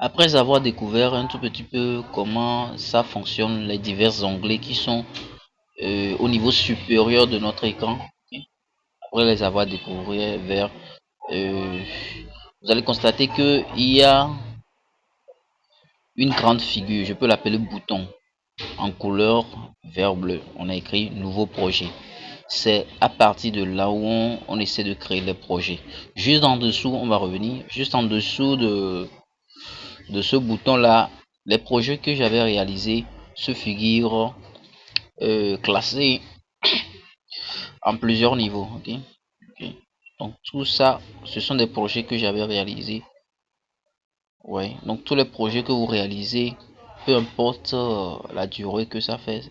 Après avoir découvert un tout petit peu comment ça fonctionne, les divers onglets qui sont au niveau supérieur de notre écran, ok, après les avoir découverts euh, vous allez constater que il y a une grande figure, je peux l'appeler bouton, en couleur vert bleu. On a écrit nouveau projet. C'est à partir de là où on essaie de créer les projets. Juste en dessous, on va revenir, juste en dessous de ce bouton là, les projets que j'avais réalisés se figurent classés en plusieurs niveaux. Ok. Ok. Donc tout ça, ce sont des projets que j'avais réalisés. Ouais. Donc tous les projets que vous réalisez, peu importe la durée que ça fait,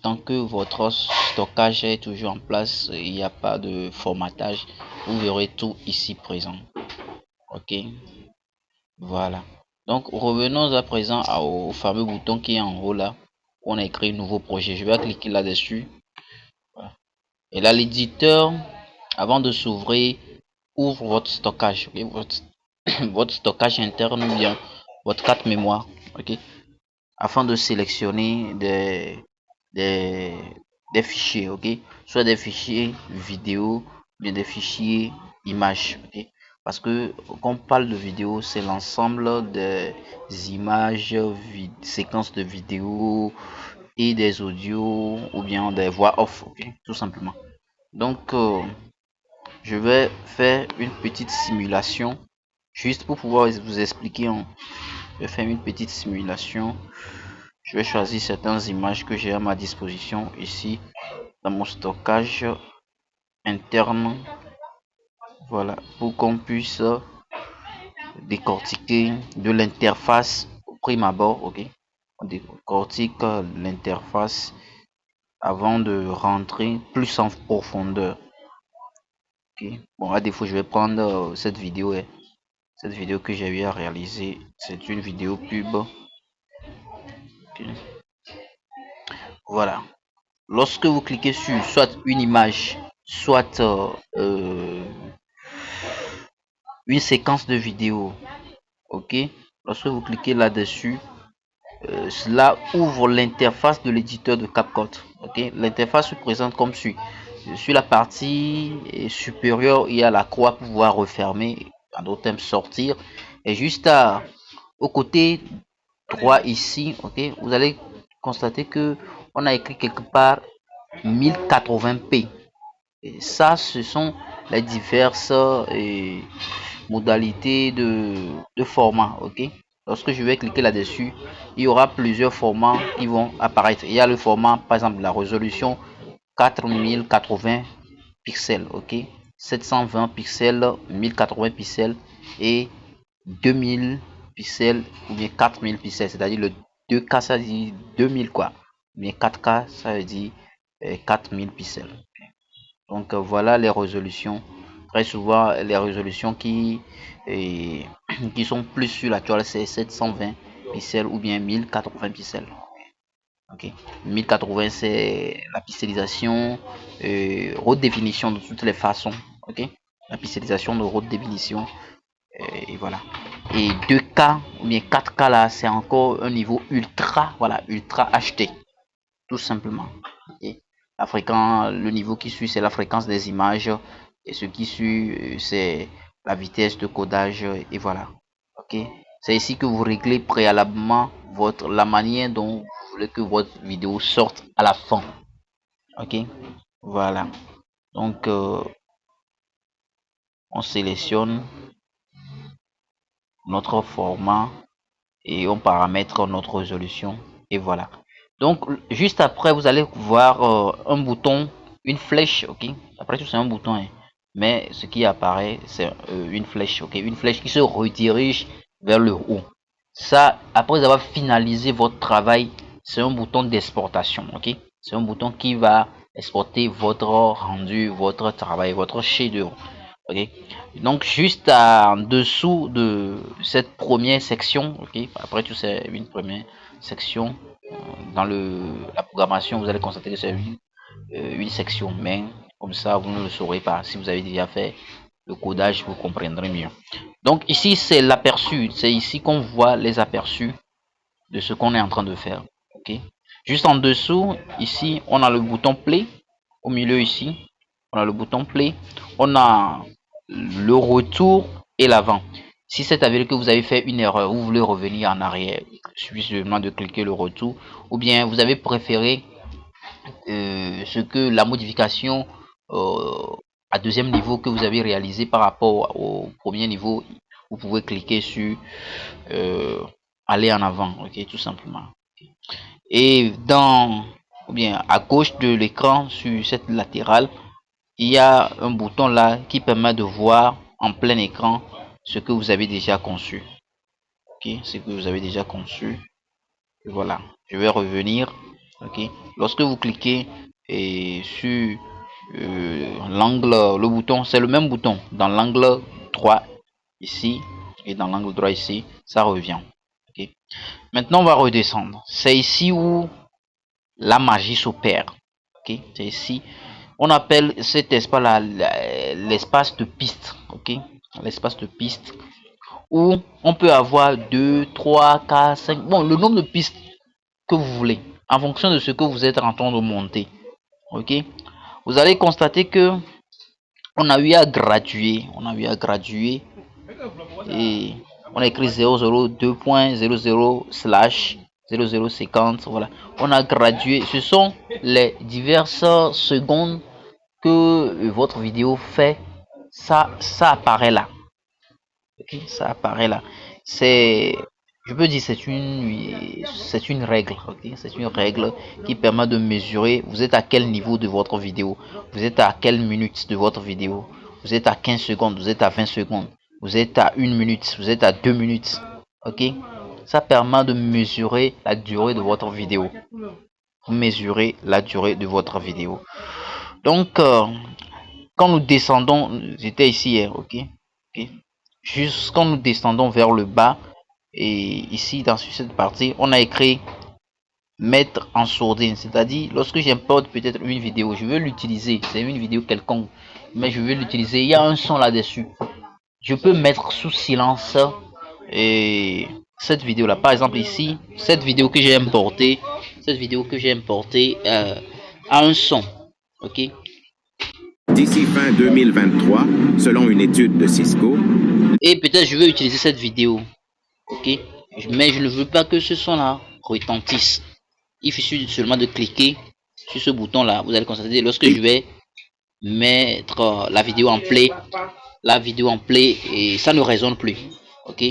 tant que votre stockage est toujours en place, il n'y a pas de formatage, vous verrez tout ici présent. Ok. Voilà. Donc revenons à présent au fameux bouton qui est en haut là, où on a écrit nouveau projet. Je vais cliquer là-dessus. Voilà. Et là, l'éditeur, avant de s'ouvrir, ouvre votre stockage, ok, votre stockage interne ou bien votre carte mémoire, ok, afin de sélectionner des, des fichiers, ok, soit des fichiers vidéo, bien des fichiers images, ok, parce que quand on parle de vidéo, c'est l'ensemble des images, séquences de vidéo et des audios ou bien des voix off, ok, tout simplement. Donc, je vais faire une petite simulation juste pour pouvoir vous expliquer. Je vais faire une petite simulation. Je vais choisir certaines images que j'ai à ma disposition ici dans mon stockage interne. Voilà, pour qu'on puisse décortiquer de l'interface au prime abord. Ok, on décortique l'interface avant de rentrer plus en profondeur. Ok, bon, à défaut, je vais prendre cette vidéo. Cette vidéo que j'ai eu à réaliser, c'est une vidéo pub. Ok. Voilà. Lorsque vous cliquez sur soit une image, soit une séquence de vidéo, ok. Lorsque vous cliquez là-dessus, cela ouvre l'interface de l'éditeur de CapCut. Ok. L'interface se présente comme suit. Sur la partie supérieure, il y a la croix pour pouvoir refermer, en d'autres termes sortir. Et juste au côté droit ici, ok, vous allez constater que on a écrit quelque part 1080p. Et ça, ce sont les diverses modalités de format, ok. Lorsque je vais cliquer là-dessus, il y aura plusieurs formats qui vont apparaître. Il y a le format, par exemple, la résolution 4080 pixels, ok, 720 pixels, 1080 pixels et 2000 pixels ou bien 4000 pixels, c'est-à-dire le 2K ça veut dire 2000 quoi, mais 4K ça veut dire 4000 pixels. Donc voilà les résolutions. Très souvent les résolutions euh, qui sont plus sur la toile c'est 720 pixels ou bien 1080 pixels. Ok, 1080 c'est la pixelisation haute définition de toutes les façons. Ok, la pixelisation de haute définition et voilà. Et 2K ou bien 4K là, c'est encore un niveau ultra, voilà, ultra HD, tout simplement. Et le niveau qui suit, c'est la fréquence des images, et ce qui suit, c'est la vitesse de codage, et voilà. Ok. C'est ici que vous réglez préalablement la manière dont vous voulez que votre vidéo sorte à la fin. Ok. Voilà. Donc, on sélectionne notre format et on paramètre notre résolution et voilà. Donc juste après vous allez voir un bouton, une flèche, ok. Après tout c'est un bouton, hein. Mais ce qui apparaît c'est une flèche, ok, une flèche qui se redirige vers le haut. Ça, après avoir finalisé votre travail, c'est un bouton d'exportation, ok. C'est un bouton qui va exporter votre rendu, votre travail, votre chef-d'œuvre. Ok, donc juste en dessous de cette première section, ok, après tout c'est une première section dans la programmation, vous allez constater que c'est une section, mais comme ça vous ne le saurez pas si vous avez déjà fait le codage, vous comprendrez mieux. Donc ici, c'est l'aperçu. C'est ici qu'on voit les aperçus de ce qu'on est en train de faire. Ok. Juste en dessous, ici, on a le bouton play. Au milieu ici, on a le bouton play. On a le retour et l'avant. Si c'est avéré que vous avez fait une erreur, vous voulez revenir en arrière, il suffit seulement de cliquer le retour. Ou bien vous avez préféré ce que la modification à deuxième niveau que vous avez réalisé par rapport au premier niveau, vous pouvez cliquer sur aller en avant, ok, tout simplement. Et dans, ou bien à gauche de l'écran, sur cette latérale, il y a un bouton là qui permet de voir en plein écran ce que vous avez déjà conçu. Ok, ce que vous avez déjà conçu. Et voilà, je vais revenir. Ok, lorsque vous cliquez sur l'angle, le bouton, c'est le même bouton dans l'angle droit ici et dans l'angle droit ici, ça revient. Ok, maintenant on va redescendre. C'est ici où la magie s'opère. Ok, c'est ici. On appelle cet espace là l'espace de piste. Ok, l'espace de piste où on peut avoir 2, 3, 4, 5, bon, le nombre de pistes que vous voulez en fonction de ce que vous êtes en train de monter. Ok, vous allez constater que on a eu à graduer, et on a écrit 002.00 slash 0050. Voilà, on a gradué. Ce sont les diverses secondes que votre vidéo fait. Ça apparaît là. Ok, ça apparaît là. C'est, je peux dire, c'est une règle. Ok, c'est une règle qui permet de mesurer. Vous êtes à quel niveau de votre vidéo. Vous êtes à quelle minute de votre vidéo. Vous êtes à 15 secondes. Vous êtes à 20 secondes. Vous êtes à 1 minute. Vous êtes à 2 minutes. Ok, ça permet de mesurer la durée de votre vidéo. Mesurer la durée de votre vidéo. Donc, quand nous descendons, j'étais ici hier, ok, ok. Juste quand nous descendons vers le bas, et ici dans cette partie, on a écrit mettre en sourdine, c'est-à-dire lorsque j'importe peut-être une vidéo, je veux l'utiliser, c'est une vidéo quelconque, mais je veux l'utiliser, il y a un son là-dessus. Je peux mettre sous silence et cette vidéo là, par exemple ici, cette vidéo que j'ai importée, a un son, ok. D'ici fin 2023, selon une étude de Cisco. Et peut-être je veux utiliser cette vidéo, ok, mais je ne veux pas que ce son là retentisse. Il suffit seulement de cliquer sur ce bouton là. Vous allez constater lorsque je vais mettre la vidéo en play et ça ne résonne plus, ok.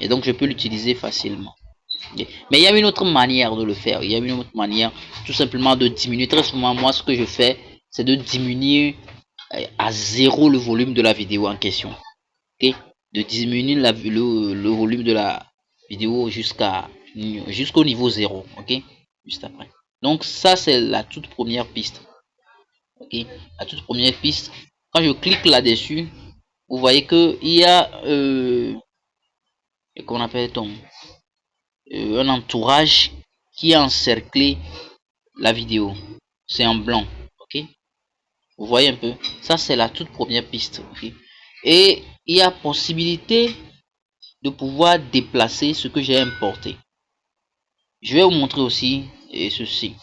Et donc je peux l'utiliser facilement. Mais il y a une autre manière de le faire. Il y a une autre manière, tout simplement de diminuer. Très souvent, moi, ce que je fais, c'est de diminuer à zéro le volume de la vidéo en question. Ok, de diminuer le volume de la vidéo jusqu'au niveau 0. Ok, juste après. Donc ça, c'est la toute première piste. Ok, la toute première piste. Quand je clique là-dessus, vous voyez que il y a qu'on appelle un entourage qui a encerclé la vidéo. C'est en blanc. Ok, vous voyez un peu. Ça, c'est la toute première piste. Ok, et il y a possibilité de pouvoir déplacer ce que j'ai importé. Je vais vous montrer aussi ceci.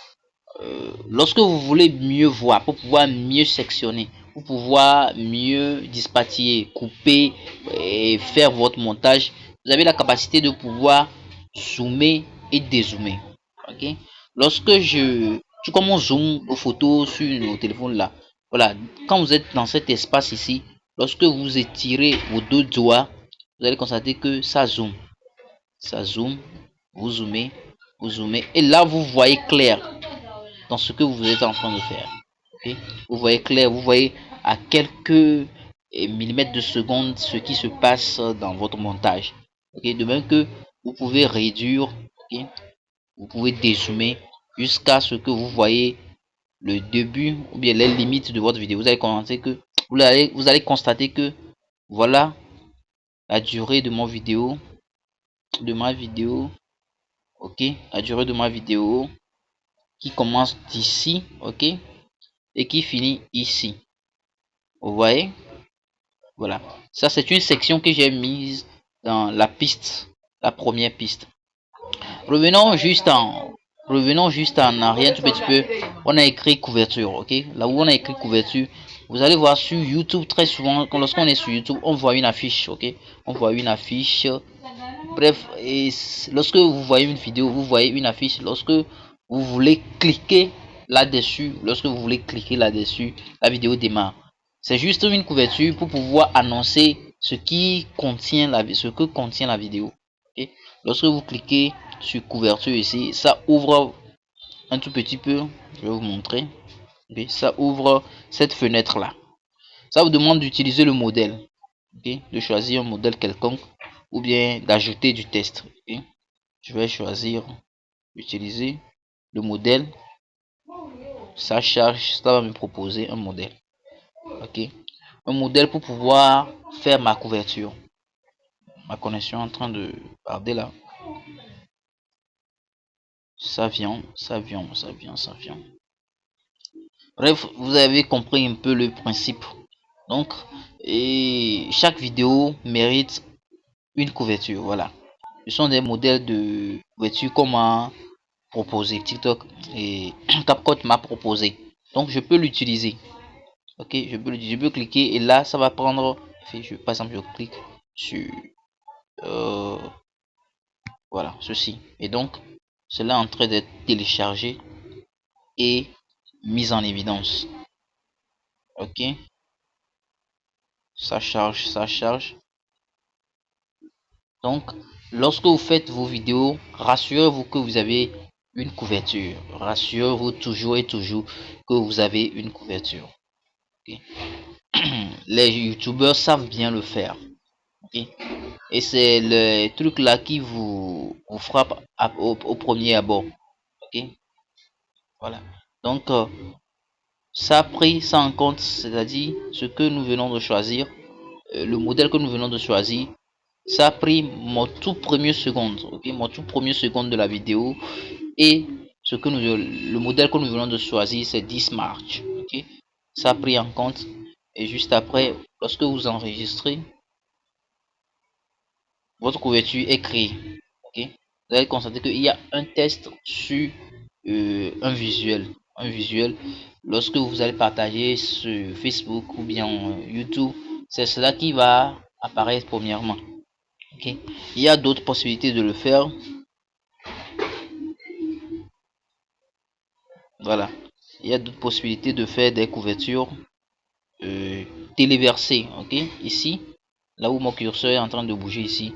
Lorsque vous voulez mieux voir, pour pouvoir mieux sectionner, pour pouvoir mieux dispatcher, couper et faire votre montage, vous avez la capacité de pouvoir zoomer et dézoomer. Ok. Lorsque comme on zoome aux photos sur nos téléphones là, voilà, quand vous êtes dans cet espace ici, lorsque vous étirez vos deux doigts, vous allez constater que ça zoome. Ça zoome, vous zoomez, et là vous voyez clair dans ce que vous êtes en train de faire. Okay? Vous voyez clair, vous voyez à quelques millimètres de seconde ce qui se passe dans votre montage. Okay? De même que vous pouvez réduire, okay? Vous pouvez dézoomer jusqu'à ce que vous voyez le début ou bien les limites de votre vidéo. Vous allez constater que voilà la durée de ma vidéo, ok, la durée de ma vidéo qui commence d'ici, ok, et qui finit ici. Vous voyez, Voilà. Ça, c'est une section que j'ai mise dans la piste, la première piste. Revenons juste en, revenons juste en arrière un tout petit peu. On a écrit couverture, ok? Là où on a écrit couverture, vous allez voir sur YouTube très souvent, lorsqu'on est sur YouTube, on voit une affiche, ok? On voit une affiche. Bref, et lorsque vous voyez une vidéo, vous voyez une affiche. Lorsque vous voulez cliquer là-dessus, la vidéo démarre. C'est juste une couverture pour pouvoir annoncer ce que contient la vidéo. Okay? Lorsque vous cliquez sur couverture ici, ça ouvre un tout petit peu. Je vais vous montrer. Okay? Ça ouvre cette fenêtre là. Ça vous demande d'utiliser le modèle, okay? De choisir un modèle quelconque ou bien d'ajouter du texte. Okay? Je vais choisir utiliser le modèle. Ça charge, ça va me proposer un modèle. Ok, un modèle pour pouvoir faire ma couverture. Ma connexion est en train de barder là. Ça vient. Bref, vous avez compris un peu le principe. Donc, et chaque vidéo mérite une couverture. Voilà. Ce sont des modèles de couverture qu'on m'a proposé. TikTok et CapCut m'a proposé. Donc, je peux l'utiliser. Ok, je peux cliquer et là, ça va prendre. Par exemple, je clique sur euh, voilà, ceci. Et donc, cela est en train d'être téléchargé et mis en évidence. Ok, ça charge, ça charge. Donc, lorsque vous faites vos vidéos, rassurez-vous que vous avez une couverture. Rassurez-vous toujours et toujours que vous avez une couverture. Okay. Les youtubeurs savent bien le faire. Okay. Et c'est le truc là qui vous frappe au premier abord. Ok, voilà. Donc, ça a pris ça en compte, c'est-à-dire ce que nous venons de choisir, le modèle que nous venons de choisir. Ça a pris mon tout premier seconde, ok, mon tout premier seconde de la vidéo. Et le modèle que nous venons de choisir, c'est 10 March. Ok, ça a pris en compte. Et juste après, lorsque vous enregistrez, votre couverture est créée. Ok, vous allez constater qu'il y a un test sur un visuel. Un visuel. Lorsque vous allez partager sur Facebook ou bien YouTube, c'est cela qui va apparaître premièrement. Ok, il y a d'autres possibilités de le faire. Voilà, il y a d'autres possibilités de faire des couvertures téléversées. Ok, ici, là où mon curseur est en train de bouger ici,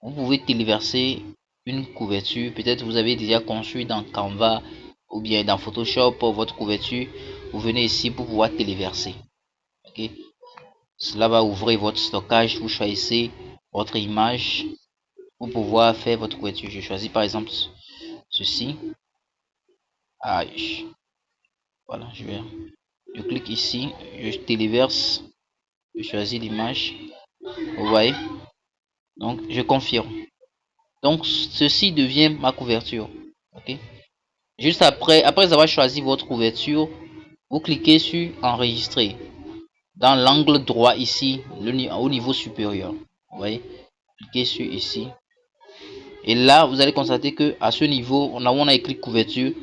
vous pouvez téléverser une couverture. Peut-être vous avez déjà construit dans Canva ou bien dans Photoshop votre couverture. Vous venez ici pour pouvoir téléverser. Ok, cela va ouvrir votre stockage. Vous choisissez votre image pour pouvoir faire votre couverture. Je choisis par exemple ceci. Voilà, je clique ici, je téléverse, je choisis l'image. Vous voyez, donc je confirme. Donc ceci devient ma couverture. Ok, juste après avoir choisi votre couverture, vous cliquez sur enregistrer dans l'angle droit ici, au niveau supérieur. Vous voyez, cliquez sur ici. Et là, vous allez constater que à ce niveau, où on a écrit couverture,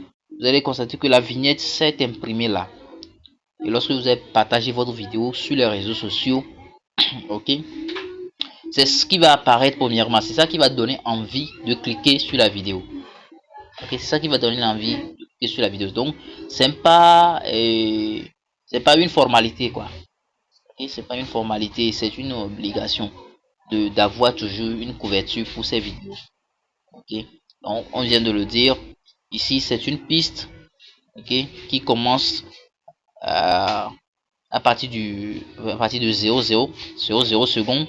vous allez constater que la vignette s'est imprimée là. Et lorsque vous avez partagé votre vidéo sur les réseaux sociaux, ok, c'est ce qui va apparaître premièrement. C'est ça qui va donner envie de cliquer sur la vidéo. Ok, c'est ça qui va donner envie de cliquer sur la vidéo. Donc, c'est pas une formalité quoi. Et c'est pas une formalité, c'est une obligation d'avoir toujours une couverture pour ces vidéos. Ok, donc on vient de le dire. Ici, c'est une piste, ok, qui commence à partir de 0 secondes.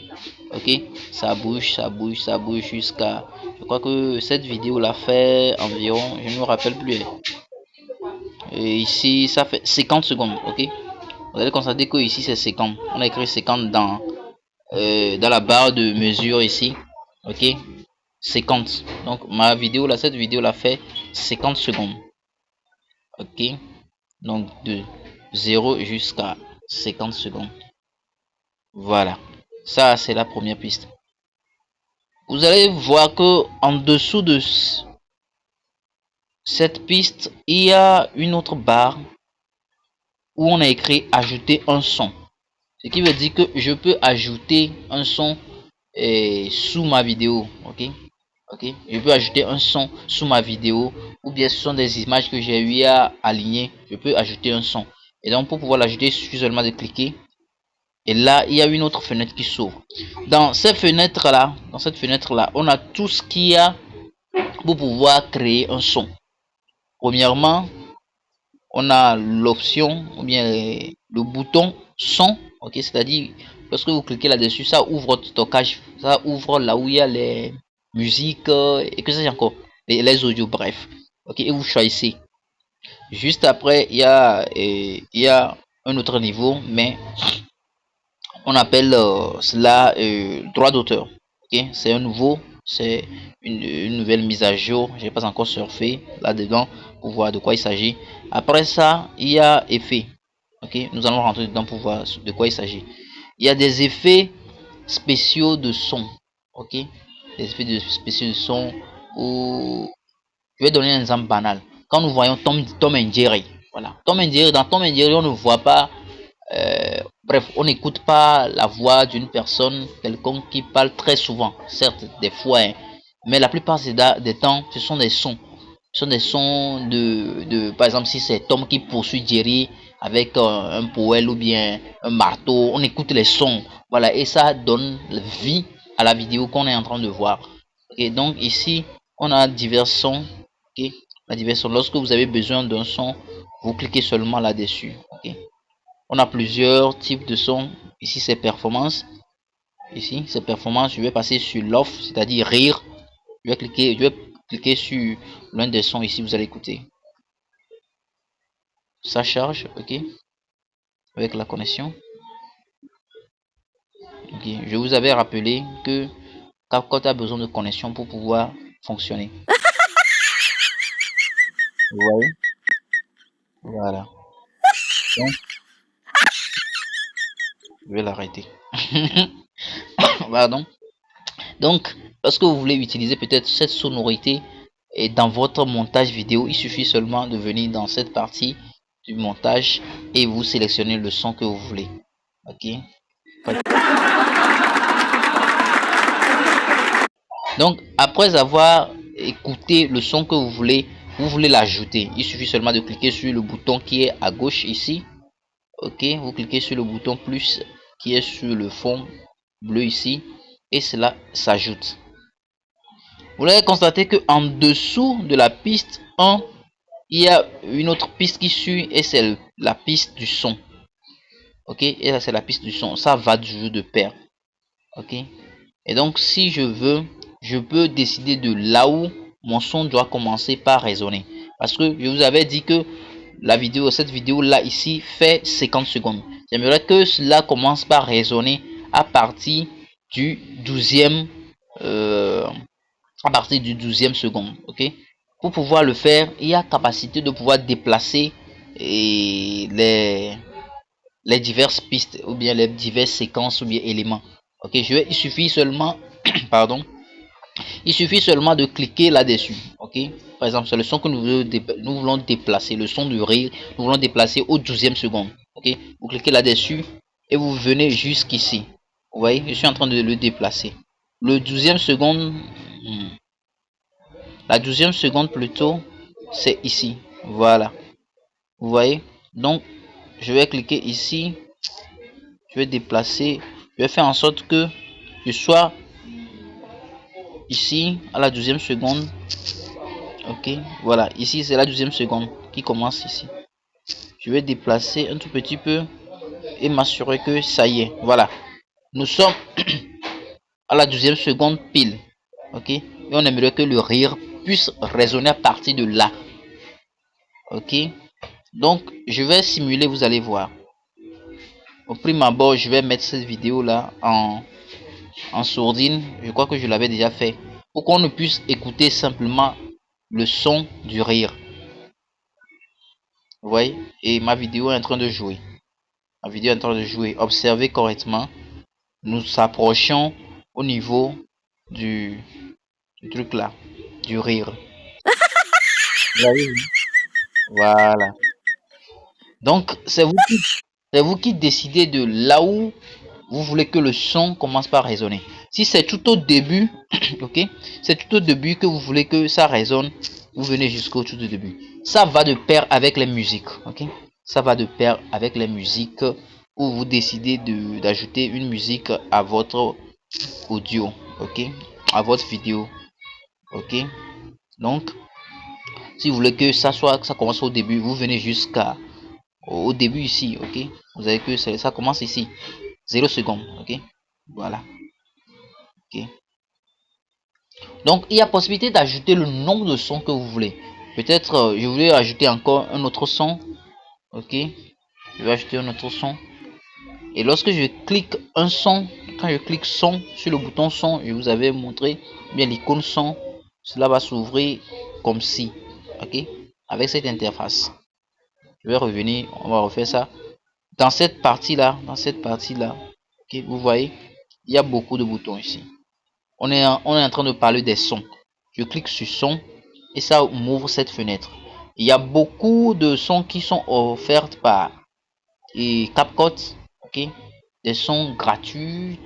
Ok, ça bouge, jusqu'à, je crois que cette vidéo l'a fait environ, je ne me rappelle plus, et ici ça fait 50 secondes. Ok, vous allez constater que ici c'est 50, on a écrit 50 dans la barre de mesure ici. Ok, 50. Donc cette vidéo l'a fait 50 secondes. Ok, donc de 0 jusqu'à 50 secondes. Voilà, ça c'est la première piste. Vous allez voir que en dessous de cette piste, il y a une autre barre où on a écrit ajouter un son. Ce qui veut dire que je peux ajouter un son sous ma vidéo. Ok, je peux ajouter un son sous ma vidéo, ou bien ce sont des images que j'ai eu à aligner, je peux ajouter un son. Et donc pour pouvoir l'ajouter, il suffit seulement de cliquer. Et là, il y a une autre fenêtre qui s'ouvre. Dans cette fenêtre là, on a tout ce qu'il y a pour pouvoir créer un son. Premièrement, on a l'option ou bien le bouton son. Ok, c'est-à-dire lorsque vous cliquez là-dessus, ça ouvre votre stockage, ça ouvre là où il y a les musiques et que c'est encore les audios, bref. Ok, et vous choisissez. Juste après, il y a un autre niveau, mais on appelle cela droit d'auteur. Ok, c'est un nouveau, c'est une nouvelle mise à jour. J'ai pas encore surfé là-dedans pour voir de quoi il s'agit. Après ça, il y a effet. Ok, nous allons rentrer dedans pour voir de quoi il s'agit. Il y a des effets spéciaux de son. Ok, des effets spéciaux de son. Ou je vais donner un exemple banal. Quand nous voyons Tom and Jerry, voilà, Tom and Jerry, dans Tom and Jerry, on ne voit pas bref, on n'écoute pas la voix d'une personne quelconque qui parle très souvent, certes, des fois, hein, mais la plupart des temps, ce sont des sons. Ce sont des sons par exemple, si c'est Tom qui poursuit Jerry avec un poêle ou bien un marteau, on écoute les sons, voilà, et ça donne vie à la vidéo qu'on est en train de voir. Et donc ici, on a divers sons. Ok, la divers sons. Lorsque vous avez besoin d'un son, vous cliquez seulement là-dessus. Ok. On a plusieurs types de sons. Ici, c'est performance. Ici, c'est performance. Je vais passer sur l'off, c'est-à-dire rire. Je vais cliquer sur l'un des sons ici. Vous allez écouter. Ça charge, ok. Avec la connexion. Ok. Je vous avais rappelé que CapCut a besoin de connexion pour pouvoir fonctionner. Vous voyez? Voilà. Donc, je vais l'arrêter. Pardon. Donc, lorsque vous voulez utiliser peut-être cette sonorité et dans votre montage vidéo, il suffit seulement de venir dans cette partie du montage et vous sélectionnez le son que vous voulez. Ok. Donc, après avoir écouté le son que vous voulez l'ajouter. Il suffit seulement de cliquer sur le bouton qui est à gauche ici. Ok, vous cliquez sur le bouton plus qui est sur le fond bleu ici et cela s'ajoute. Vous allez constater que en dessous de la piste 1, il y a une autre piste qui suit et c'est la piste du son. Ok, et là c'est la piste du son. Ça va du jeu de pair. Ok, et donc si je veux, je peux décider de là où mon son doit commencer par résonner. Parce que je vous avais dit que cette vidéo là ici fait 50 secondes. J'aimerais que cela commence par résonner à partir du 12e seconde. Ok, pour pouvoir le faire, il y a capacité de pouvoir déplacer les diverses pistes ou bien les diverses séquences ou bien éléments. Ok, il suffit seulement pardon, il suffit seulement de cliquer là-dessus. Ok, par exemple, c'est le son que nous voulons déplacer, le son du rire, nous voulons déplacer au 12e seconde. Ok, vous cliquez là-dessus et vous venez jusqu'ici. Vous voyez, je suis en train de le déplacer. Le 12e seconde, la 12e seconde plutôt, c'est ici. Voilà. Vous voyez? Donc, je vais cliquer ici. Je vais déplacer. Je vais faire en sorte que je sois ici à la 12e seconde. Ok. Voilà. Ici, c'est la 12e seconde qui commence ici. Je vais déplacer un tout petit peu et m'assurer que ça y est. Voilà. Nous sommes à la 12e seconde pile. Ok. Et on aimerait que le rire puisse résonner à partir de là. Ok. Donc, je vais simuler, vous allez voir. Au prime abord, je vais mettre cette vidéo là en sourdine. Je crois que je l'avais déjà fait. Pour qu'on ne puisse écouter simplement le son du rire. Vous voyez? Et ma vidéo est en train de jouer. Ma vidéo est en train de jouer. Observez correctement. nous approchons au niveau du truc là, du rire. Voilà. Donc, c'est vous qui décidez de là où vous voulez que le son commence par résonner. Si c'est tout au début, ok, c'est tout au début que vous voulez que ça résonne, vous venez jusqu'au tout au début. Ça va de pair avec les musiques, ok. Ça va de pair avec les musiques où vous décidez d'ajouter une musique à votre audio, ok, à votre vidéo, ok. Donc, si vous voulez que ça commence au début, vous venez jusqu'à au début ici, ok. Vous avez que ça commence ici, 0 secondes, ok. Voilà, ok. Donc, il y a possibilité d'ajouter le nombre de sons que vous voulez. Peut-être, je voulais ajouter encore un autre son, ok. Je vais ajouter un autre son. Et lorsque je clique un son, quand je clique son sur le bouton son, je vous avais montré bien l'icône son, cela va s'ouvrir comme si, ok, avec cette interface. Je vais revenir, on va refaire ça. Dans cette partie-là, ok, vous voyez, il y a beaucoup de boutons ici. On est en train de parler des sons. Je clique sur son et ça m'ouvre cette fenêtre. Il y a beaucoup de sons qui sont offerts par CapCut, ok, des sons gratuits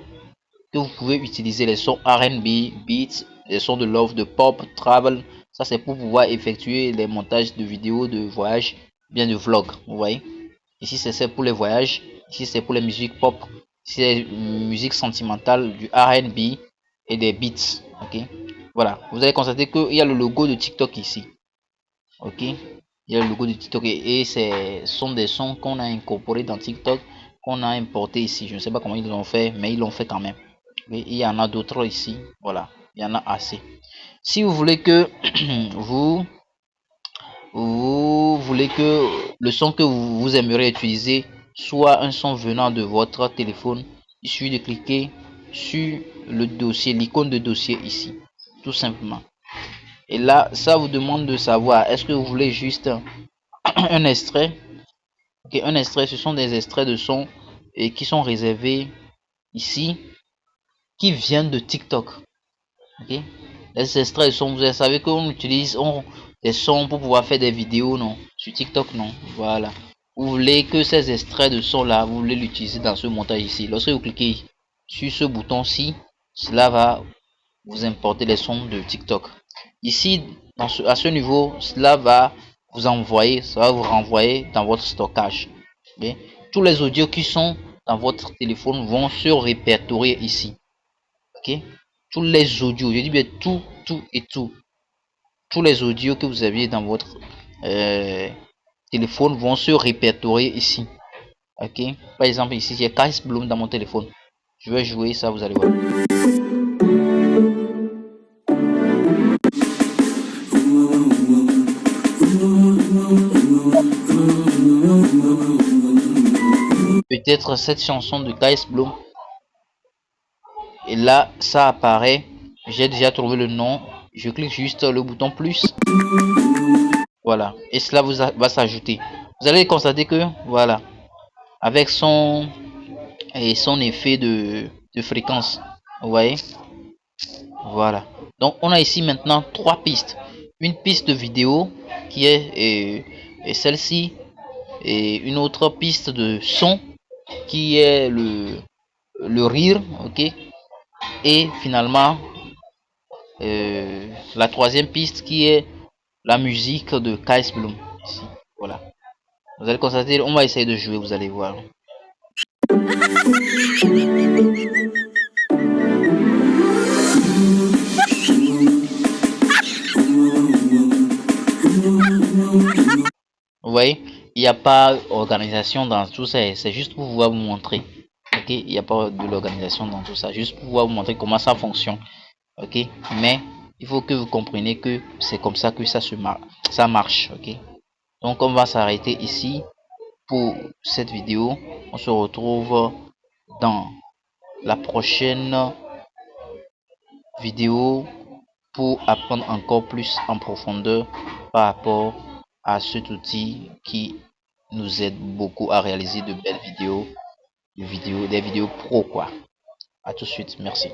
que vous pouvez utiliser, les sons R&B, beats, les sons de love, de pop, travel. Ça c'est pour pouvoir effectuer les montages de vidéos de voyage, bien de vlog, vous voyez. Ici c'est pour les voyages, ici c'est pour les musiques pop, c'est musique sentimentale, du R&B et des beats, ok. Voilà, vous allez constater qu'il y a le logo de TikTok ici, ok. Il y a le logo de TikTok et ce sont des sons qu'on a incorporés dans TikTok, qu'on a importé ici. Je ne sais pas comment ils l'ont fait, mais ils l'ont fait quand même. Et il y en a d'autres ici, voilà, il y en a assez. Si vous voulez que vous voulez que le son que vous aimeriez utiliser soit un son venant de votre téléphone, il suffit de cliquer sur le dossier, l'icône de dossier ici, tout simplement. Et là, ça vous demande de savoir, est-ce que vous voulez juste un extrait? Ok, un extrait, ce sont des extraits de son et qui sont réservés ici, qui viennent de TikTok. Ok, les extraits de son, vous savez qu'on utilise des sons pour pouvoir faire des vidéos, non? Sur TikTok, non? Voilà. Vous voulez que ces extraits de son là, vous voulez l'utiliser dans ce montage ici. Lorsque vous cliquez sur ce bouton-ci, cela va vous importer les sons de TikTok. Ici, à ce niveau, cela va vous envoyer, ça va vous renvoyer dans votre stockage. Okay? Tous les audios qui sont dans votre téléphone vont se répertorier ici. Ok? Tous les audios, je dis bien tout et tout. Tous les audios que vous aviez dans votre téléphone vont se répertorier ici. Ok? Par exemple, ici, j'ai Kais Bloom dans mon téléphone. Je vais jouer ça, vous allez voir. Peut-être cette chanson de Kais Bloom. Et là, ça apparaît. J'ai déjà trouvé le nom. Je clique juste le bouton plus. Voilà. Et cela va s'ajouter. Vous allez constater que, voilà, avec son effet de fréquence, vous voyez, voilà. Donc on a ici maintenant trois pistes. Une piste de vidéo qui est celle-ci, et une autre piste de son qui est le rire, ok. Et finalement la troisième piste qui est la musique de Kais Bloom ici. Voilà, vous allez constater, on va essayer de jouer, vous allez voir. Vous voyez, il n'y a pas d'organisation dans tout ça, c'est juste pour pouvoir vous montrer. Ok, il n'y a pas de l'organisation dans tout ça, juste pour pouvoir vous montrer comment ça fonctionne. Ok, mais il faut que vous compreniez que c'est comme ça que ça marche. Ok, donc on va s'arrêter ici pour cette vidéo. On se retrouve dans la prochaine vidéo pour apprendre encore plus en profondeur par rapport à cet outil qui nous aide beaucoup à réaliser de belles vidéos, des vidéos pro quoi. À tout de suite. Merci.